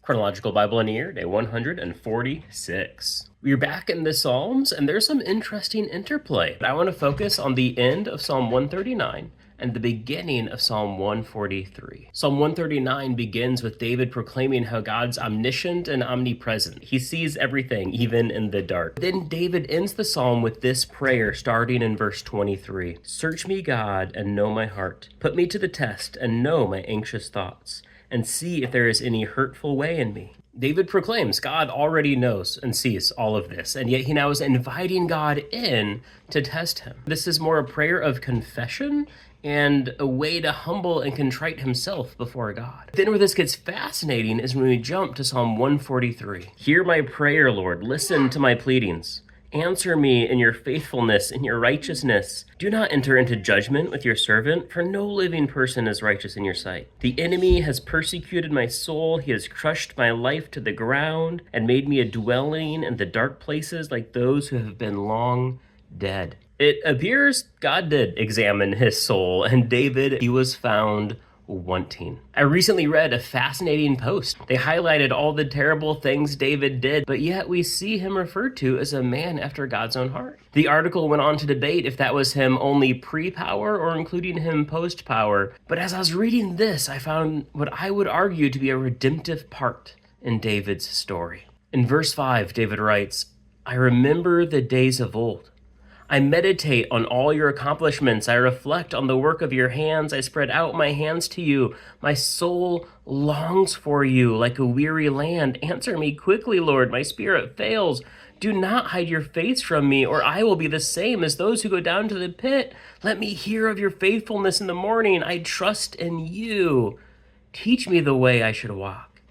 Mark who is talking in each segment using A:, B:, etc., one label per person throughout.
A: Chronological Bible in a Year, day 146. We're back in the Psalms, and there's some interesting interplay. I want to focus on the end of Psalm 139 and the beginning of Psalm 143. Psalm 139 begins with David proclaiming how God's omniscient and omnipresent. He sees everything, even in the dark. Then David ends the psalm with this prayer, starting in verse 23. Search me, God, and know my heart. Put me to the test and know my anxious thoughts, and see if there is any hurtful way in me. David proclaims God already knows and sees all of this, and yet he now is inviting God in to test him. This is more a prayer of confession and a way to humble and contrite himself before God. Then where this gets fascinating is when we jump to Psalm 143. Hear my prayer, Lord. Listen to my pleadings. Answer me in your faithfulness, in your righteousness. Do not enter into judgment with your servant, for no living person is righteous in your sight. The enemy has persecuted my soul. He has crushed my life to the ground and made me a dwelling in the dark places like those who have been long dead. It appears God did examine his soul, and David, he was found wanting. I recently read a fascinating post. They highlighted all the terrible things David did, but yet we see him referred to as a man after God's own heart. The article went on to debate if that was him only pre-power or including him post-power. But as I was reading this, I found what I would argue to be a redemptive part in David's story. In verse 5, David writes, I remember the days of old. I meditate on all your accomplishments. I reflect on the work of your hands. I spread out my hands to you. My soul longs for you like a weary land. Answer me quickly, Lord. My spirit fails. Do not hide your face from me, or I will be the same as those who go down to the pit. Let me hear of your faithfulness in the morning. I trust in you. Teach me the way I should walk.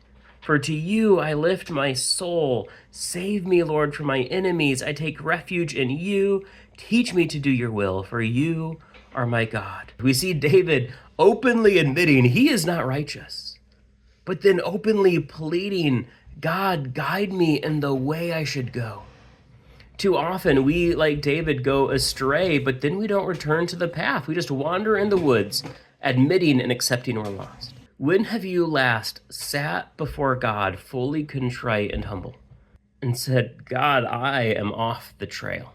A: For to you I lift my soul. Save me, Lord, from my enemies. I take refuge in you. Teach me to do your will, for you are my God. We see David openly admitting he is not righteous, but then openly pleading, God, guide me in the way I should go. Too often we, like David, go astray, but then we don't return to the path. We just wander in the woods, admitting and accepting we're lost. When have you last sat before God fully contrite and humble and said, God, I am off the trail.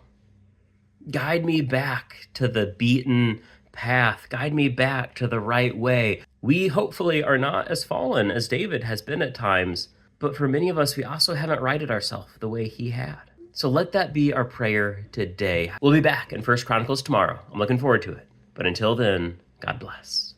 A: Guide me back to the beaten path. Guide me back to the right way. We hopefully are not as fallen as David has been at times, but for many of us, we also haven't righted ourselves the way he had. So let that be our prayer today. We'll be back in 1 Chronicles tomorrow. I'm looking forward to it. But until then, God bless.